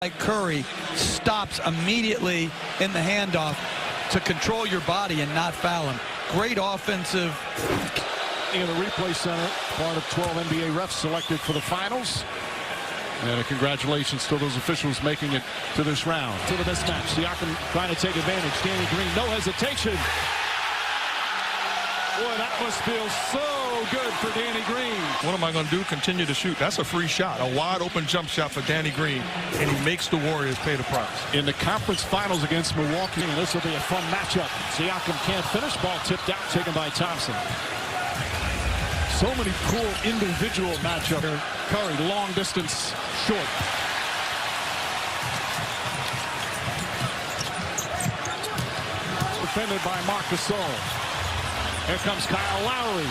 Like Curry stops immediately in the handoff to control your body and not foul him. Great offensive. In the replay center, part of 12 NBA refs selected for the finals. And congratulations to those officials making it to this round. To the mismatch. Siakam trying to take advantage. Danny Green, no hesitation. Boy, that must feel so good for Danny Green. What am I going to do? Continue to shoot. That's a free shot. A wide open jump shot for Danny Green. And he makes the Warriors pay the price. In the conference finals against Milwaukee, and this will be a fun matchup. Siakam can't finish. Ball tipped out, taken by Thompson. So many cool individual matchups. Curry, long distance, short. Defended by Marc Gasol. Here comes Kyle Lowry.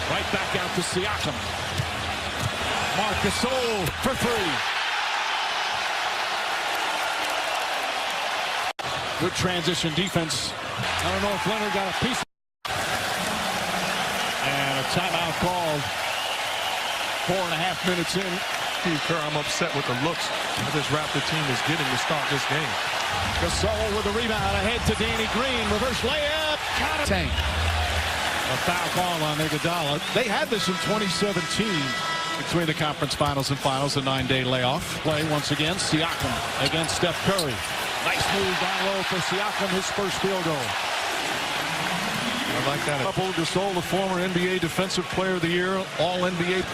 Right back out to Siakam. Marc Gasol for three. Good transition defense. I don't know if Leonard got a piece. And a timeout called. 4.5 minutes in. Steve Kerr, I'm upset with the looks that this Raptor team is getting to start this game. Gasol with the rebound ahead to Danny Green. Reverse layup. Got it. Tank. A foul call on Iguodala. They had this in 2017 between the conference finals and finals, a 9-day layoff. Play once again. Siakam against Steph Curry. Nice move down low for Siakam, his first field goal. I like that. Gasol, the former NBA Defensive Player of the Year, All-NBA.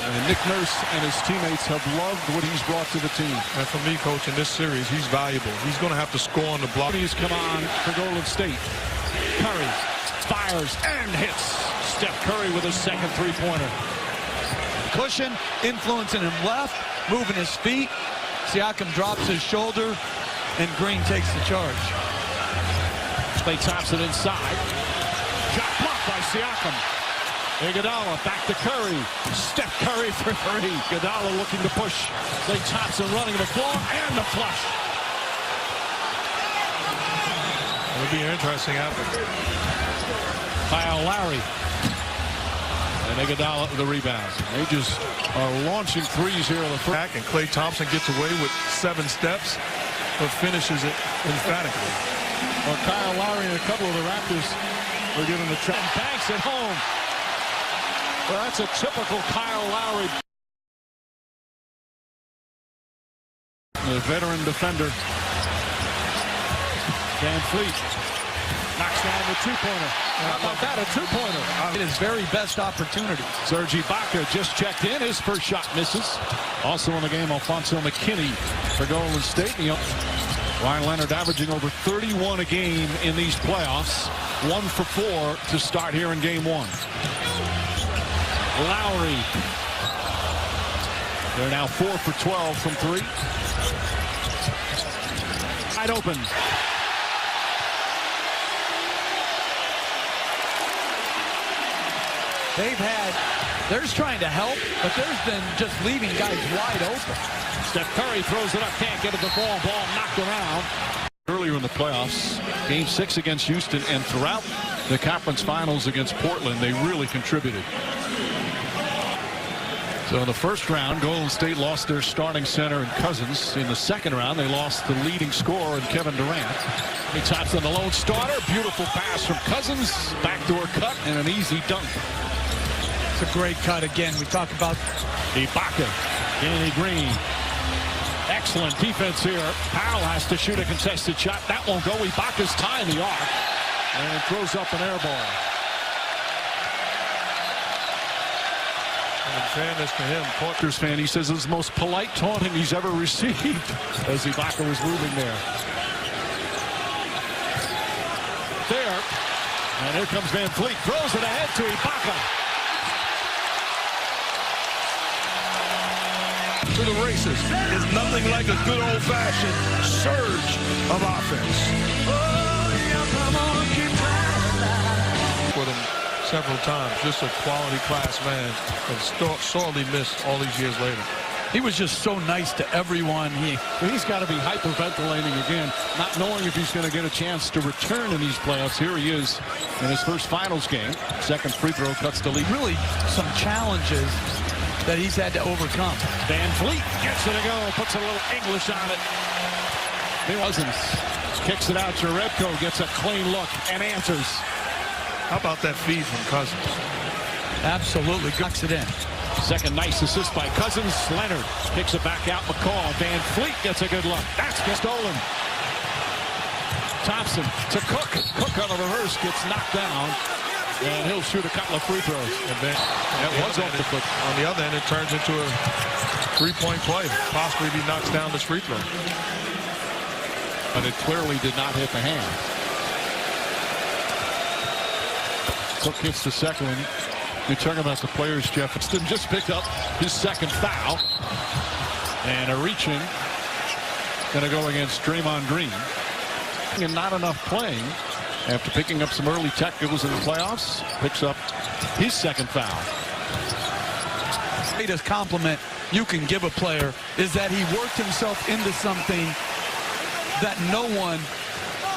And Nick Nurse and his teammates have loved what he's brought to the team. And for me, Coach, in this series, he's valuable. He's going to have to score on the block. He's come on for Golden State. Curry fires and hits. Steph Curry with his second three-pointer. Cushion, influencing him left, moving his feet. Siakam drops his shoulder, and Green takes the charge. Klay Thompson inside. Shot blocked by Siakam. Iguodala back to Curry. Steph Curry for three. Iguodala looking to push. Klay Thompson running the floor and the flush. It'll be interesting after. Kyle Lowry. And Iguodala the rebound. They just are launching threes here in the first. And Klay Thompson gets away with 7 steps, but finishes it emphatically. Well, Kyle Lowry and a couple of the Raptors were given the trap. Banks at home. Well, that's a typical Kyle Lowry. The veteran defender. Van Fleet knocks down the two-pointer. How about that, a two-pointer? His very best opportunity. Serge Ibaka just checked in. His first shot misses. Also in the game, Alfonso McKinney for Golden State. Ryan Leonard averaging over 31 a game in these playoffs. 1 for 4 to start here in game 1. Lowry. They're now 4 for 12 from 3. Wide open. They're just trying to help, but there's been just leaving guys wide open. Steph Curry throws it up, can't get at the ball. Ball knocked around. Earlier in the playoffs, game 6 against Houston, and throughout the conference finals against Portland, they really contributed. So in the first round, Golden State lost their starting center in Cousins. In the second round, they lost the leading scorer in Kevin Durant. He taps on the lone starter. Beautiful pass from Cousins. Backdoor cut and an easy dunk. It's a great cut again. We talk about Ibaka. Danny Green. Excellent defense here. Powell has to shoot a contested shot. That won't go. Ibaka's tying the arc. And throws up an air ball. In fairness to him, Raptors fan, he says it's the most polite taunting he's ever received as Ibaka was moving there. There. And here comes Van Fleet. Throws it ahead to Ibaka. to the races. It's nothing like a good old-fashioned surge of offense. With him several times, just a quality class man, and sorely missed all these years later. He was just so nice to everyone. He's got to be hyperventilating again, not knowing if he's going to get a chance to return in these playoffs. Here he is in his first finals game. Second free throw cuts the lead. Really some challenges that he's had to overcome. Van Fleet gets it to go, puts a little English on it. Cousins kicks it out to Rebko, gets a clean look and answers. How about that feed from Cousins? Absolutely knocks it in. Second nice assist by Cousins. Leonard kicks it back out. McCall. Van Fleet gets a good look. That's stolen. Thompson to Cook. Cook on the reverse gets knocked down. And he'll shoot a couple of free throws. And that was off the foot. On the other end, it turns into a three-point play. Possibly if he knocks down this free throw. But it clearly did not hit the hand. Cook hits the second one. You're talking about the players, Jefferson just picked up his second foul. And a reaching going to go against Draymond Green. And not enough playing after picking up some early technicals in the playoffs. Picks up his second foul. Greatest compliment you can give a player is that he worked himself into something that no one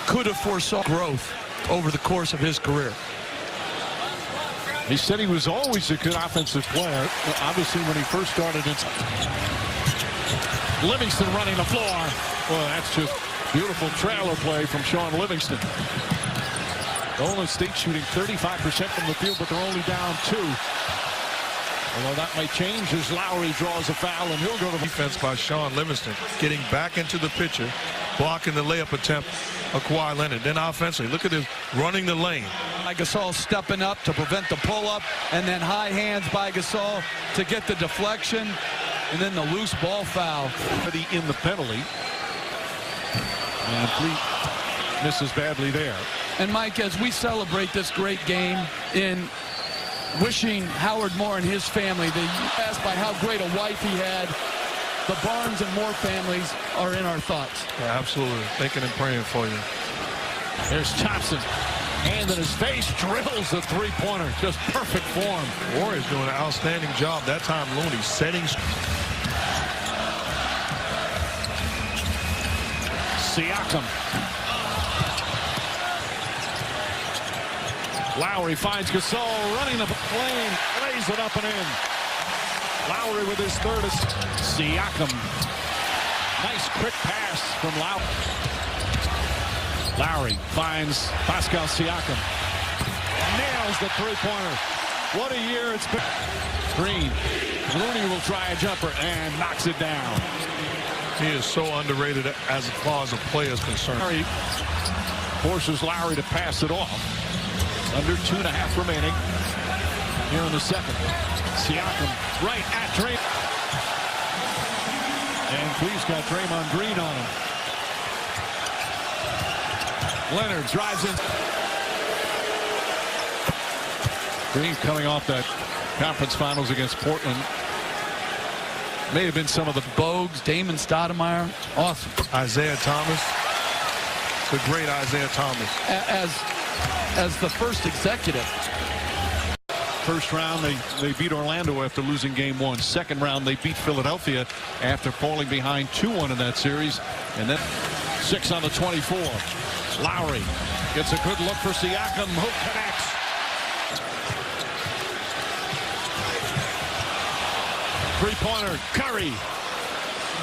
could have foresaw growth over the course of his career. He said he was always a good offensive player. Obviously, when he first started, Livingston running the floor. Well, that's just beautiful trailer play from Sean Livingston. Golden State shooting 35% from the field, but they're only down 2. Although that might change as Lowry draws a foul, and he'll go to defense by Sean Livingston, getting back into the picture, blocking the layup attempt of Kawhi Leonard. Then offensively, look at him running the lane. Gasol stepping up to prevent the pull-up, and then high hands by Gasol to get the deflection, and then the loose ball foul. In the penalty. And Fleet misses badly there. And Mike, as we celebrate this great game in wishing Howard Moore and his family, they asked by how great a wife he had. The Barnes and Moore families are in our thoughts. Yeah, absolutely. Thinking and praying for you. There's Thompson. Hand in his face, drills the three-pointer. Just perfect form. Warriors doing an outstanding job. That time Looney setting. Siakam. Lowry finds Gasol running the lane, lays it up and in. Lowry with his third. Siakam. Nice quick pass from Lowry. Lowry finds Pascal Siakam. Nails the three-pointer. What a year it's been. Green. Looney will try a jumper and knocks it down. He is so underrated as far as a player is concerned. Lowry forces Lowry to pass it off. Under 2.5 remaining here in the second. Siakam right at Draymond. And Cleve's got Draymond Green on him. Leonard drives in. Green coming off that conference finals against Portland. May have been some of the Bogues, Damon Stoudemire. Awesome. Isaiah Thomas. The great Isaiah Thomas. As the first executive. First round, they beat Orlando after losing game 1. Second round, they beat Philadelphia after falling behind 2-1 in that series. And then 6 on the 24. Lowry gets a good look for Siakam. Hook connects. Three-pointer, Curry.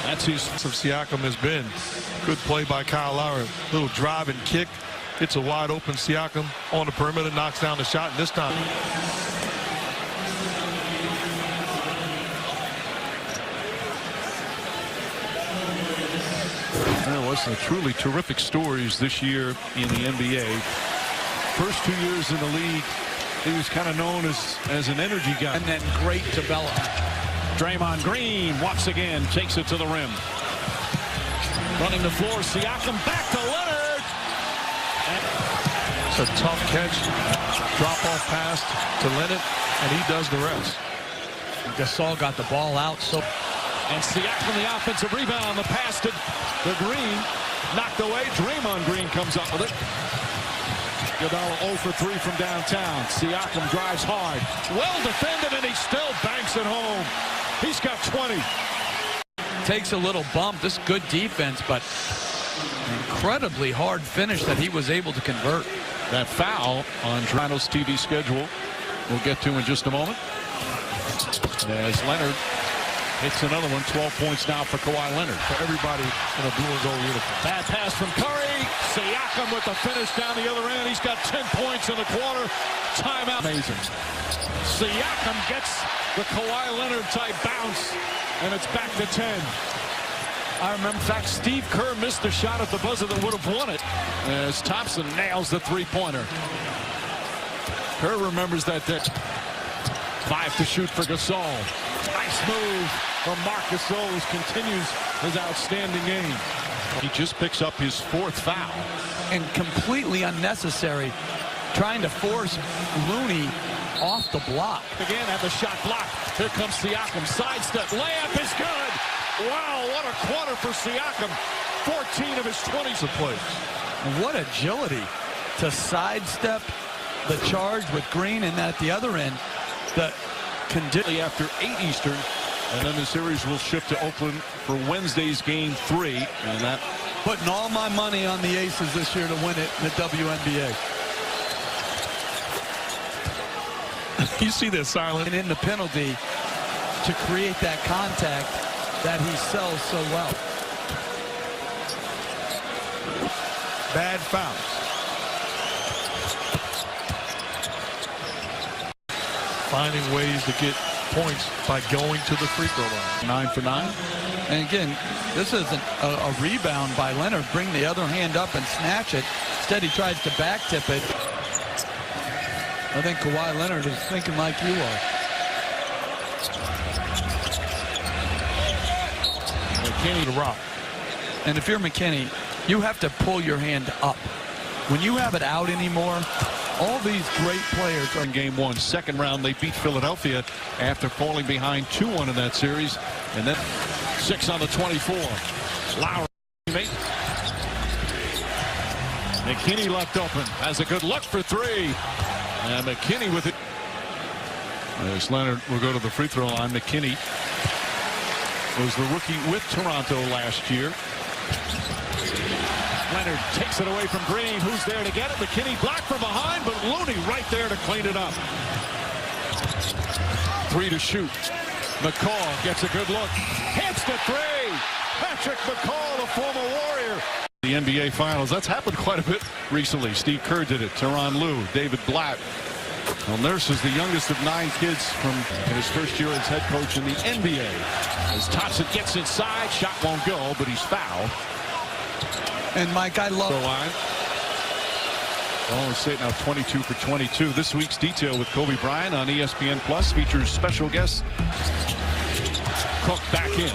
That's his. Of Siakam has been good play by Kyle Lowry. Little drive and kick. It's a wide open Siakam on the perimeter, knocks down the shot, and this time. There was some truly terrific stories this year in the NBA. First 2 years in the league, he was kind of known as an energy guy. And then great development. Draymond Green once again takes it to the rim. Running the floor, Siakam back to Leonard. It's a tough catch, drop-off pass to Leonard, and he does the rest. Gasol got the ball out. And Siakam the offensive rebound. The pass to the Green. Knocked away. Draymond Green comes up with it. Iguodala 0 for 3 from downtown. Siakam drives hard. Well defended, and he still banks it home. He's got 20. Takes a little bump. This is good defense, but incredibly hard finish that he was able to convert. That foul on Toronto's TV schedule we'll get to in just a moment. As Leonard hits another one. 12 points now for Kawhi Leonard. For everybody in a blue and gold uniform. Bad pass from Curry. Siakam with the finish down the other end. He's got 10 points in the quarter. Timeout. Amazing. Siakam gets the Kawhi Leonard type bounce, and it's back to 10. I remember, in fact, Steve Kerr missed the shot at the buzzer that would have won it as Thompson nails the three-pointer. Kerr remembers that. 5 to shoot for Gasol. Nice move from Marc Gasol, who continues his outstanding game. He just picks up his 4th foul. And completely unnecessary, trying to force Looney off the block. Again, had the shot blocked. Here comes Siakam. Sidestep. Layup is good. Wow, what a quarter for Siakam. 14 of his 20 plays. And what agility to sidestep the charge with Green, and at the other end, the condition after 8 Eastern. And then the series will shift to Oakland for Wednesday's game 3. And that putting all my money on the Aces this year to win it in the WNBA. You see that silent. And in the penalty to create that contact that he sells so well. Bad fouls. Finding ways to get points by going to the free throw line. 9 for 9. And again, this isn't a rebound by Leonard. Bring the other hand up and snatch it. Instead, he tries to back tip it. I think Kawhi Leonard is thinking like you are. McKinney to rock. And if you're McKinney, you have to pull your hand up. When you have it out anymore, all these great players are in game 1. Second round, they beat Philadelphia after falling behind 2-1 in that series. And then 6 on the 24. Lowry. McKinney left open. Has a good look for 3. And McKinney with it. As Leonard will go to the free throw line. McKinney was the rookie with Toronto last year. Leonard takes it away from Green. Who's there to get it? McKinney blocked from behind, but Looney right there to clean it up. 3 to shoot. McCall gets a good look. Hits the 3. Patrick McCall, the former Warrior. The NBA Finals. That's happened quite a bit recently. Steve Kerr did it. Tyronn Lue, David Blatt. Well, Nurse is the youngest of 9 kids from his first year as head coach in the NBA. As Thompson gets inside, shot won't go, but he's fouled. And Mike, I love the line. Golden State now 22 for 22. This week's Detail with Kobe Bryant on ESPN Plus features special guests. Cook back in.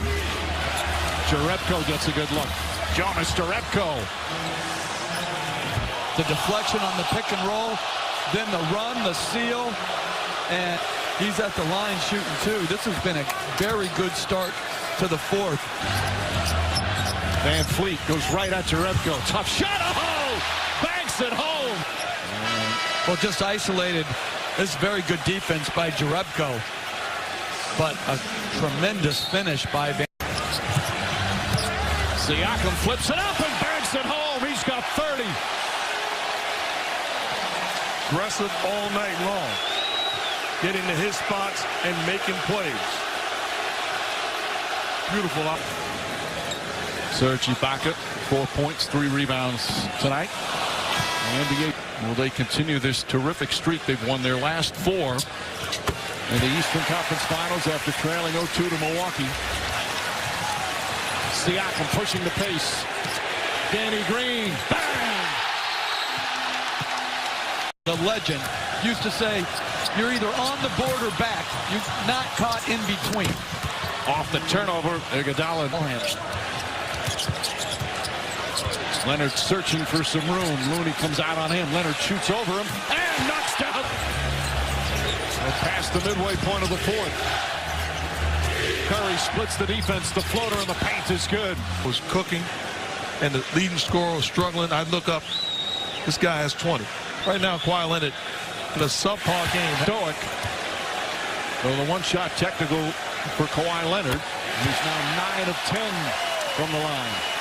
Jerebko gets a good look. Jonas Jerebko. The deflection on the pick and roll, then the run, the steal, and he's at the line shooting 2. This has been a very good start to the 4th. Van Fleet goes right at Jerebko. Tough shot. Oh! Banks it home. Well, just isolated. This is very good defense by Jerebko. But a tremendous finish by Van. Siakam flips it up and banks it home. He's got 30. Aggressive all night long. Getting to his spots and making plays. Beautiful. Serge Ibaka, 4 points, 3 rebounds tonight. The NBA, will they continue this terrific streak? They've won their last 4 in the Eastern Conference Finals after trailing 0-2 to Milwaukee. Siakam pushing the pace. Danny Green. Bang! The legend used to say, you're either on the board or back. You're not caught in between. Off the turnover, Iguodala. Leonard searching for some room. Looney comes out on him. Leonard shoots over him and knocks down. Past the midway point of the 4th. Curry splits the defense. The floater in the paint is good. Was cooking, and the leading scorer was struggling. I look up. This guy has 20. Right now, Kawhi Leonard in a subpar game. Stoic. Well, the one-shot technical for Kawhi Leonard. He's now 9 of 10 from the line.